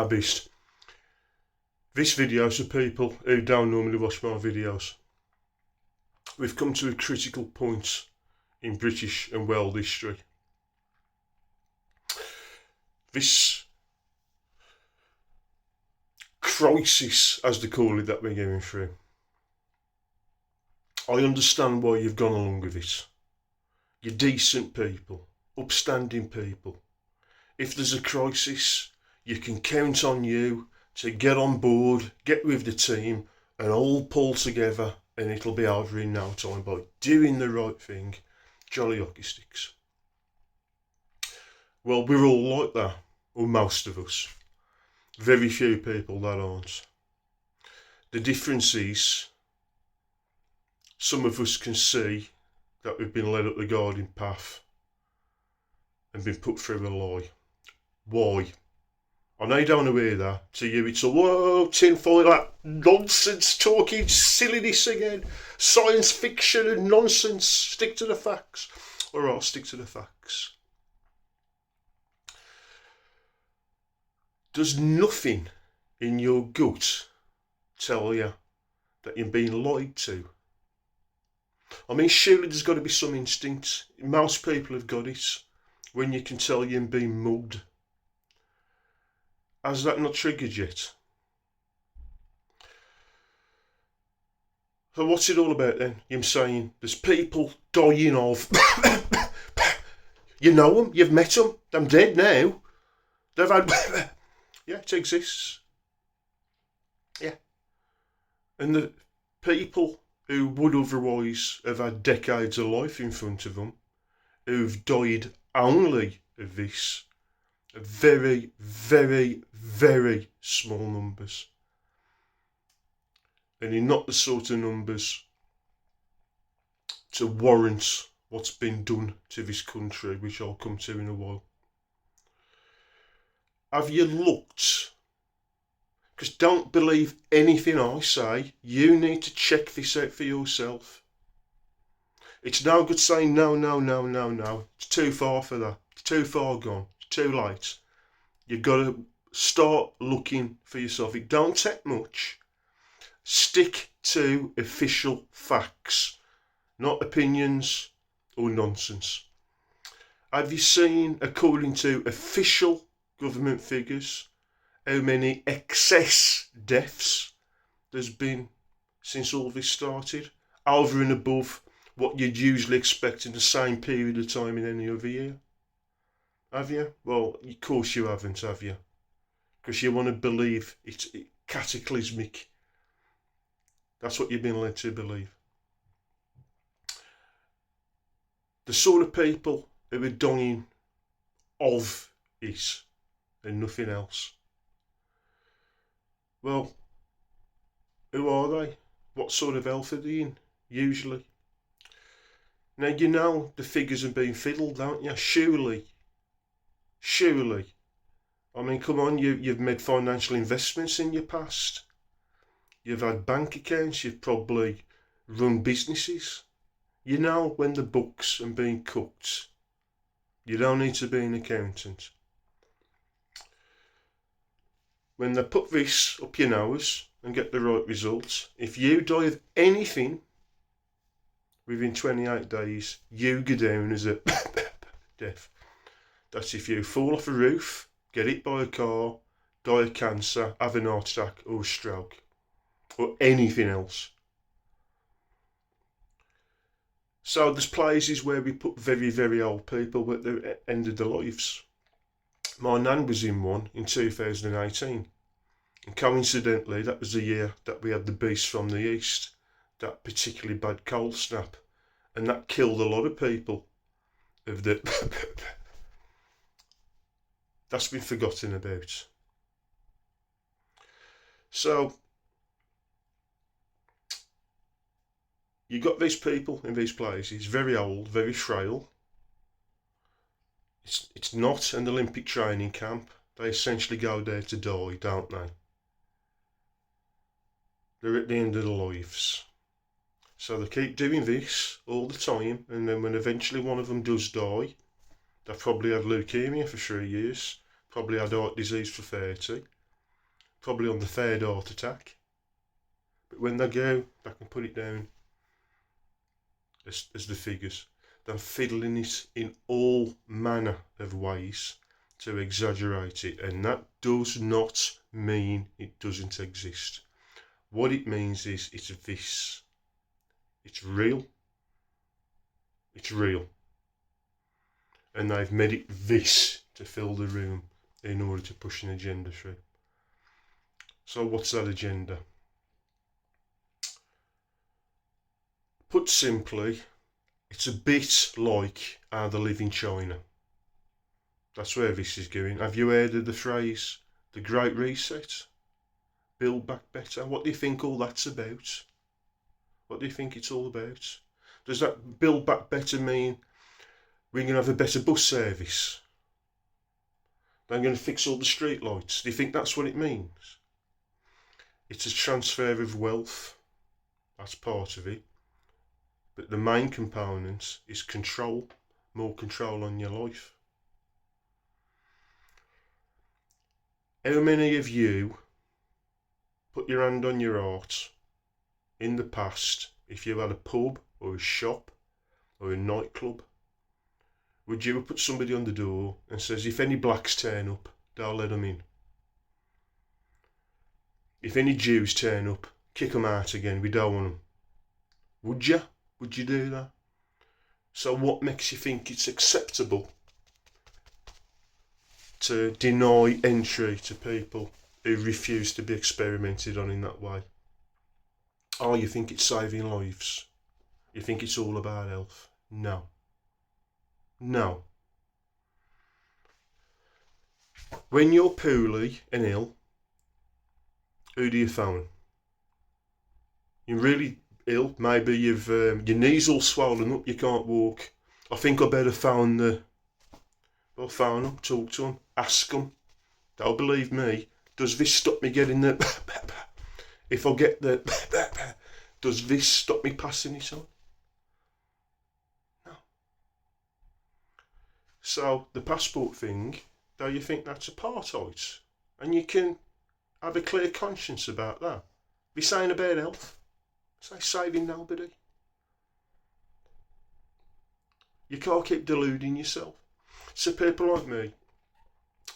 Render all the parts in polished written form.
Beast. This video is for people who don't normally watch my videos. We've come to a critical point in British and world history. This crisis, as they call it, that we're going through. I understand why you've gone along with it. You're decent people, upstanding people. If there's a crisis, you can count on you to get on board, get with the team, and all pull together, and it'll be over in no time by doing the right thing. Jolly hockey sticks. Well, we're all like that, or most of us. Very few people that aren't. The difference is, some of us can see that we've been led up the garden path and been put through a lie. Why? I know you don't want to hear that. To you it's all, whoa, tinfoil, that nonsense talking, silliness again, science fiction and nonsense. Stick to the facts. Alright, I'll stick to the facts. Does nothing in your gut tell you that you're being lied to? I mean, surely there's got to be some instinct. Most people have got it. When you can tell you're being mugged. Has that not triggered yet? So what's it all about then? You're saying there's people dying of... You know them, you've met them, they're dead now. They've had... Yeah, it exists. Yeah. And the people who would otherwise have had decades of life in front of them, who've died only of this, are very, very, very small numbers. And in not the sort of numbers to warrant what's been done to this country, which I'll come to in a while. Have you looked? Because don't believe anything I say. You need to check this out for yourself. It's no good saying no, no, no, no, no. It's too far for that. It's too far gone. It's too late. You've got to start looking for yourself. It don't take much. Stick to official facts, not opinions or nonsense. Have you seen, according to official government figures, how many excess deaths there's been since all this started? Over and above what you'd usually expect in the same period of time in any other year. Have you? Well, of course you haven't, have you? Because you want to believe it's cataclysmic. That's what you've been led to believe. The sort of people who are dying of it and nothing else. Well, who are they? What sort of health are they in, usually? Now, you know the figures have been fiddled, don't you? Surely. I mean, come on, you've made financial investments in your past. You've had bank accounts, you've probably run businesses. You know when the books are being cooked. You don't need to be an accountant. When they put this up your nose and get the right results, if you die of anything within 28 days, you go down as a death. That's if you fall off a roof, get hit by a car, die of cancer, have an heart attack or a stroke, or anything else. So there's places where we put very, very old people at the end of their lives. My nan was in one in 2018. And coincidentally, that was the year that we had the beast from the east, that particularly bad cold snap. And that killed a lot of people. That's been forgotten about. So, you got these people in these places, very old, very frail. It's not an Olympic training camp. They essentially go there to die, don't they? They're at the end of their lives. So they keep doing this all the time, and then when eventually one of them does die, they've probably had leukemia for 3 years, probably had heart disease for 30, probably on the third heart attack. But when they go back and put it down as the figures, they're fiddling it in all manner of ways to exaggerate it, and that does not mean it doesn't exist. What it means is it's this. It's real. It's real. And they've made it this to fill the room in order to push an agenda through. So what's that agenda? Put simply, it's a bit like how they live in China. That's where this is going. Have you heard of the phrase, the Great Reset? Build back better? What do you think all that's about? What do you think it's all about? Does that build back better mean we're going to have a better bus service? They're going to fix all the street lights? Do you think that's what it means? It's a transfer of wealth. That's part of it. But the main component is control. More control on your life. How many of you put your hand on your heart in the past, if you had a pub or a shop or a nightclub, would you have put somebody on the door and says, if any blacks turn up, don't let them in? If any Jews turn up, kick them out again, we don't want them. Would you? Would you do that? So what makes you think it's acceptable to deny entry to people who refuse to be experimented on in that way? Oh, you think it's saving lives? You think it's all about health? No. No. When you're poorly and ill, who do you phone? You're really ill, maybe you've your knees all swollen up, you can't walk. I think I better phone them, talk to them, ask them. They'll believe me. Does this stop me getting the if I get the does this stop me passing it on? No. So the passport thing, though, you think that's apartheid, and you can have a clear conscience about that. Be saying about health, say saving nobody. You can't keep deluding yourself. So people like me,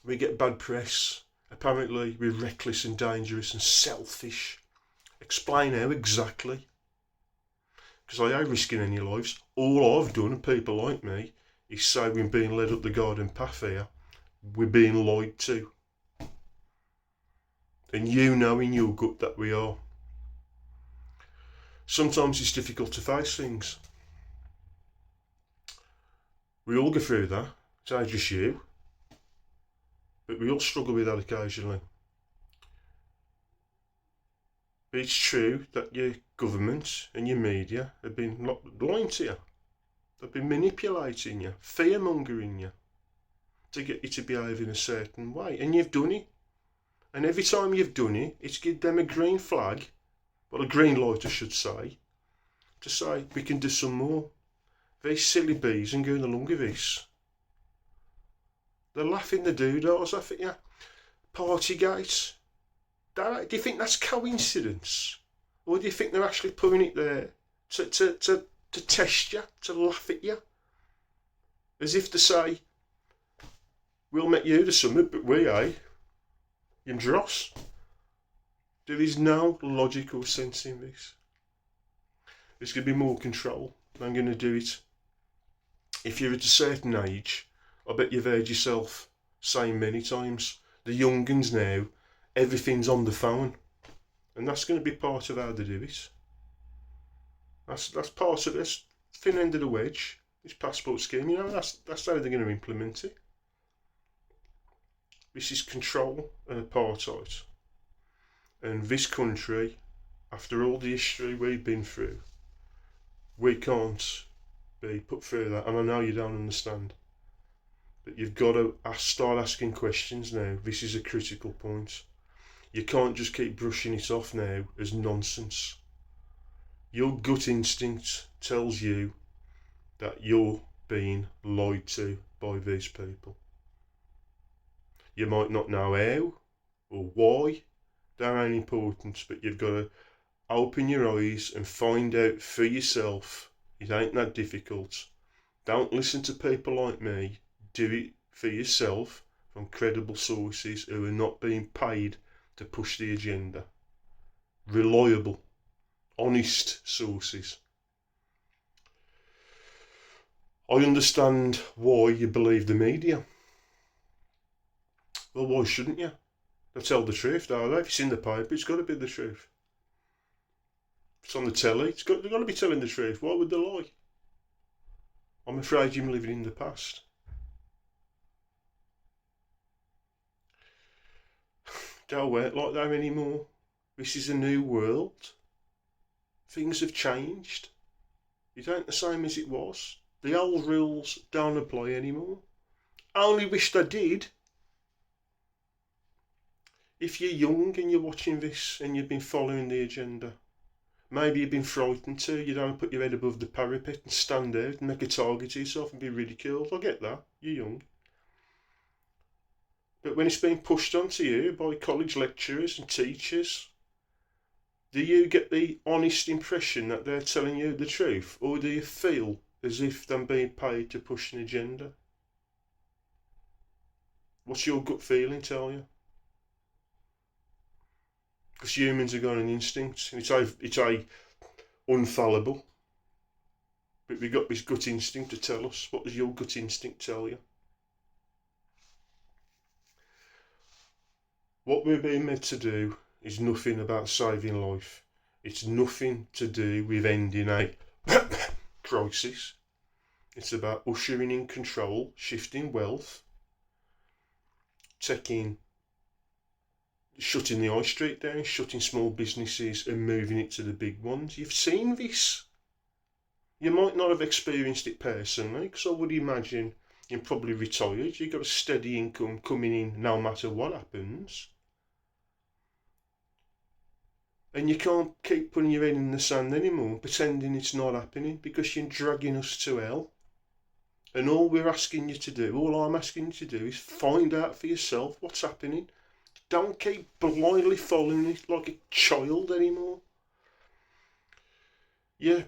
we get bad press. Apparently we're reckless and dangerous and selfish. Explain how exactly. Because I ain't risking any lives. All I've done, and people like me, is say we're being led up the garden path here. We're being lied to. And you know in your gut that we are. Sometimes it's difficult to face things. We all go through that. It's not just you. But we all struggle with that occasionally. But it's true that your government and your media have been lying to you. They've been manipulating you, fear-mongering you, to get you to behave in a certain way. And you've done it. And every time you've done it, it's give them a green flag, well, a green light I should say, to say we can do some more. These silly bees and going along with this. They're laughing the doodles off at you. Partygate. Do you think that's coincidence? Or do you think they're actually putting it there to test you, to laugh at you? As if to say, we'll make you the summit, but we, you dross. There is no logical sense in this. There's going to be more control. I'm going to do it. If you're at a certain age, I bet you've heard yourself saying many times, the young uns now, everything's on the phone. And that's going to be part of how they do it. That's part of this thin end of the wedge, this passport scheme. You know, that's how they're going to implement it. This is control and apartheid. And this country, after all the history we've been through, we can't be put through that. And I know you don't understand. But you've got to start asking questions now. This is a critical point. You can't just keep brushing it off now as nonsense. Your gut instinct tells you that you're being lied to by these people. You might not know how or why, They're ain't important, but you've got to open your eyes and find out for yourself. It ain't that difficult. Don't listen to people like me. Do it for yourself from credible sources who are not being paid to push the agenda. Reliable, honest sources. I understand why you believe the media. Well, why shouldn't you? They tell the truth, don't they? If it's in the paper, it's got to be the truth. If it's on the telly, they've got to be telling the truth. Why would they lie? I'm afraid you're living in the past. Don't work like that anymore. This is a new world. Things have changed. It ain't the same as it was. The old rules don't apply anymore. I only wish they did. If you're young and you're watching this and you've been following the agenda, maybe you've been frightened too. You don't put your head above the parapet and stand out and make a target of yourself and be ridiculed. I get that. You're young. But when it's being pushed onto you by college lecturers and teachers, do you get the honest impression that they're telling you the truth? Or do you feel as if they're being paid to push an agenda? What's your gut feeling tell you? Because humans have got an instinct. It's unfallible. But we've got this gut instinct to tell us. What does your gut instinct tell you? What we're being meant to do is nothing about saving life. It's nothing to do with ending a crisis. It's about ushering in control, shifting wealth, shutting the high street down, shutting small businesses and moving it to the big ones. You've seen this. You might not have experienced it personally, because I would imagine you're probably retired. You've got a steady income coming in no matter what happens. And you can't keep putting your head in the sand anymore, pretending it's not happening, because you're dragging us to hell. And all we're asking you to do, all I'm asking you to do, is find out for yourself what's happening. Don't keep blindly following it like a child anymore. You're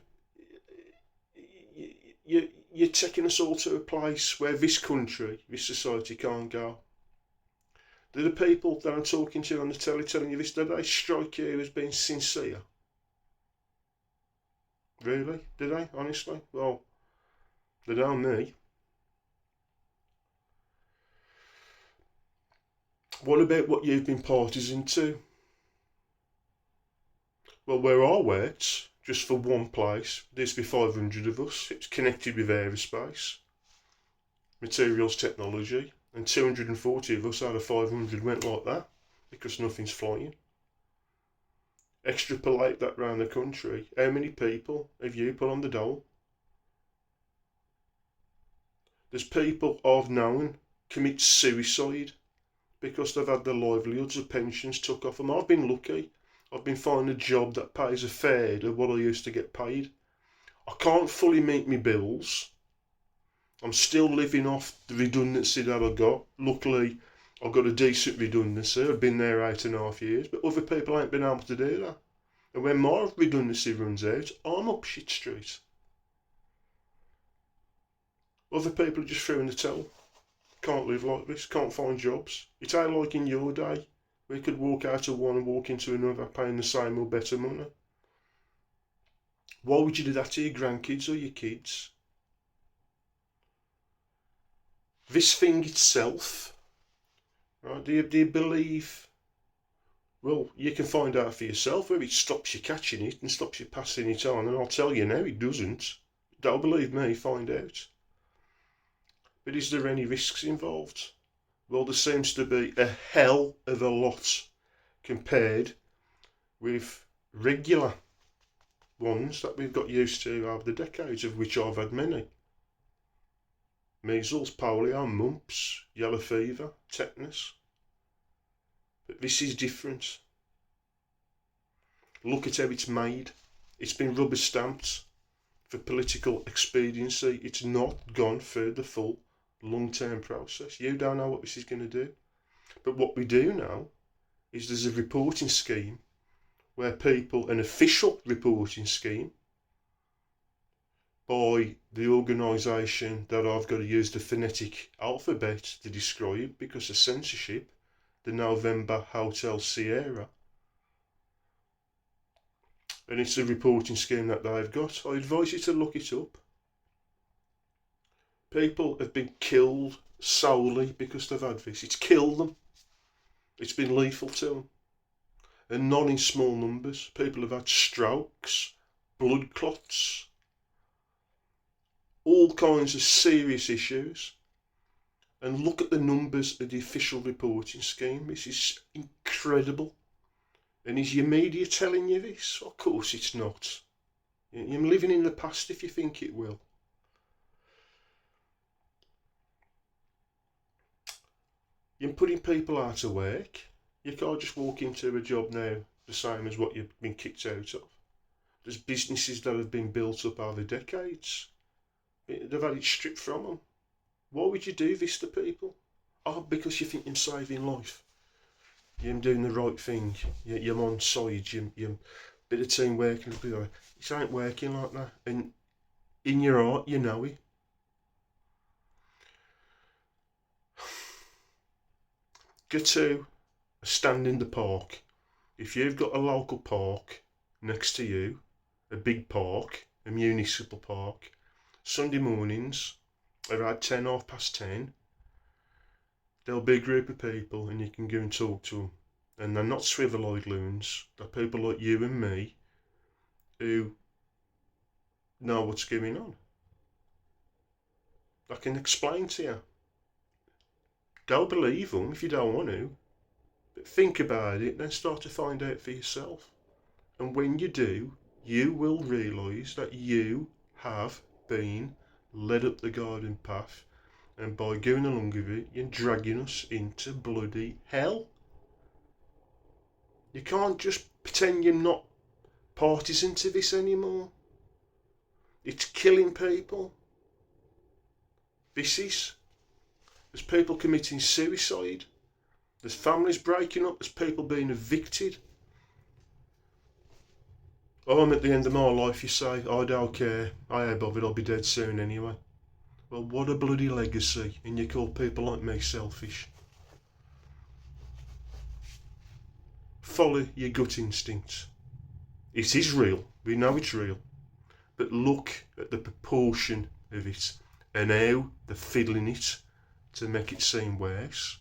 taking us all to a place where this country, this society can't go. Do the people that I'm talking to on the telly telling you this, do they strike you as being sincere? Really? Do they? Honestly? Well, they don't me. What about what you've been partisan to? Well, where I worked, just for one place, there's be 500 of us. It's connected with aerospace, materials technology, and 240 of us out of 500 went like that, because nothing's flying. Extrapolate that round the country. How many people have you put on the dole? There's people I've known commit suicide because they've had their livelihoods or pensions took off them. I've been lucky. I've been finding a job that pays a third of what I used to get paid. I can't fully meet my bills. I'm still living off the redundancy that I got. Luckily, I've got a decent redundancy. I've been there 8.5 years, but other people ain't been able to do that. And when my redundancy runs out, I'm up shit street. Other people are just throwing the towel. Can't live like this, can't find jobs. It ain't like in your day. We could walk out of one and walk into another paying the same or better money. Why would you do that to your grandkids or your kids? This thing itself, right, do you believe? Well, you can find out for yourself whether it stops you catching it and stops you passing it on, and I'll tell you now it doesn't. Don't believe me, find out. But is there any risks involved? Well, there seems to be a hell of a lot compared with regular ones that we've got used to over the decades, of which I've had many. Measles, polio, mumps, yellow fever, tetanus. But this is different. Look at how it's made. It's been rubber stamped for political expediency. It's not gone through the full long-term process. You don't know what this is going to do. But what we do know is there's a reporting scheme where people, an official reporting scheme by the organisation that I've got to use the phonetic alphabet to describe because of censorship, the November Hotel Sierra. And it's a reporting scheme that they've got. I advise you to look it up. People have been killed solely because they've had this. It's killed them. It's been lethal to them. And not in small numbers. People have had strokes, blood clots, all kinds of serious issues. And look at the numbers of the official reporting scheme. This is incredible. And is your media telling you this? Of course it's not. You're living in the past if you think it will. You're putting people out of work. You can't just walk into a job now the same as what you've been kicked out of. There's businesses that have been built up over decades. They've had it stripped from them. Why would you do this to people? Oh, because you think you're saving life. You're doing the right thing. You're on side. You're bit of teamwork. It ain't working like that. And in your heart, you know it. Go to a stand in the park. If you've got a local park next to you, a big park, a municipal park, Sunday mornings, around 10, 10:30, there'll be a group of people and you can go and talk to them. And they're not swivel-eyed loons. They're people like you and me who know what's going on. I can explain to you. Don't believe them if you don't want to. But think about it, then start to find out for yourself. And when you do, you will realise that you have been led up the garden path, and by going along with it, you're dragging us into bloody hell. You can't just pretend you're not partisan to this anymore. It's killing people. There's people committing suicide. There's families breaking up. There's people being evicted. Oh, I'm at the end of my life, you say. I don't care. I ain't bothered. I'll be dead soon anyway. Well, what a bloody legacy. And you call people like me selfish. Follow your gut instinct. It is real. We know it's real. But look at the proportion of it and how they're fiddling it to make it seem worse.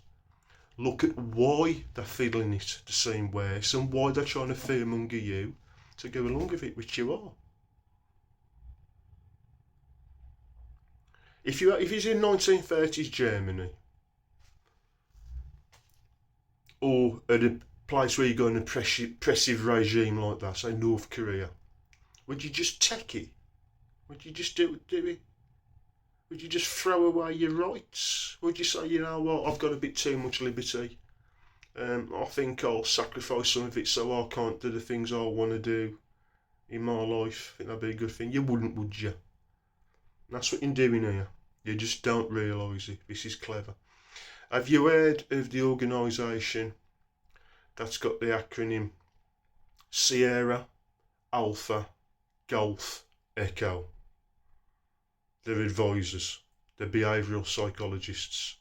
Look at why they're fiddling it to seem worse and why they're trying to fearmonger you to go along with it, which you are. If it's in 1930s Germany, or at a place where you got an oppressive regime like that, say North Korea, would you just take it? Would you just do it? Would you just throw away your rights? Would you say, you know what, I've got a bit too much liberty. I think I'll sacrifice some of it so I can't do the things I want to do in my life. I think that'd be a good thing. You wouldn't, would you? That's what you're doing here. You just don't realise it. This is clever. Have you heard of the organisation that's got the acronym Sierra Alpha Golf Echo? They're advisors. They're behavioural psychologists.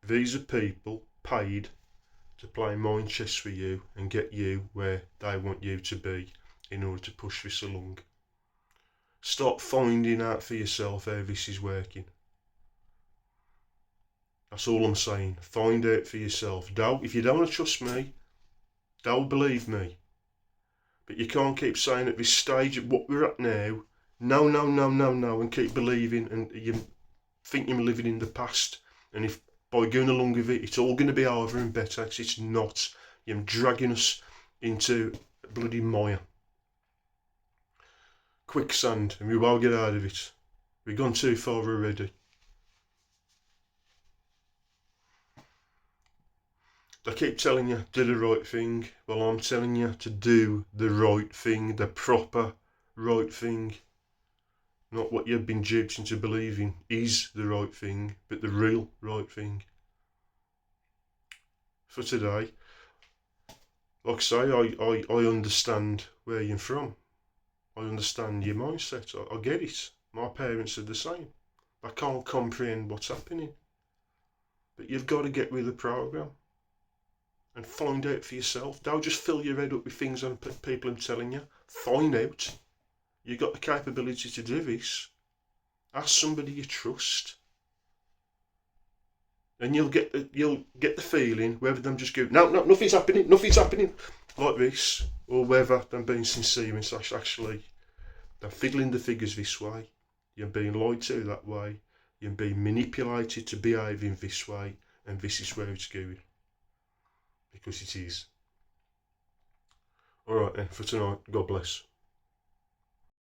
These are people paid to play mind chess for you and get you where they want you to be in order to push this along. Start finding out for yourself how this is working. That's all I'm saying. Find out for yourself. If you don't want to trust me, don't believe me. But you can't keep saying at this stage of what we're at now, no, and keep believing, and you think you're living in the past, and if by going along with it, it's all going to be over and better. It's not. You're dragging us into bloody mire. Quicksand, and we won't get out of it. We've gone too far already. They keep telling you, do the right thing. Well, I'm telling you to do the right thing, the proper right thing. Not what you've been duped into believing is the right thing, but the real right thing. For today, like I say, I understand where you're from. I understand your mindset. I get it. My parents are the same. I can't comprehend what's happening. But you've got to get with the program and find out for yourself. Don't just fill your head up with things and people are telling you. Find out. You've got the capability to do this. Ask somebody you trust. And you'll get the feeling whether them just go, no, nothing's happening, like this, or whether them being sincere and actually they're fiddling the figures this way, you're being lied to that way, you're being manipulated to behaving this way, and this is where it's going. Because it is. Alright then, for tonight, God bless.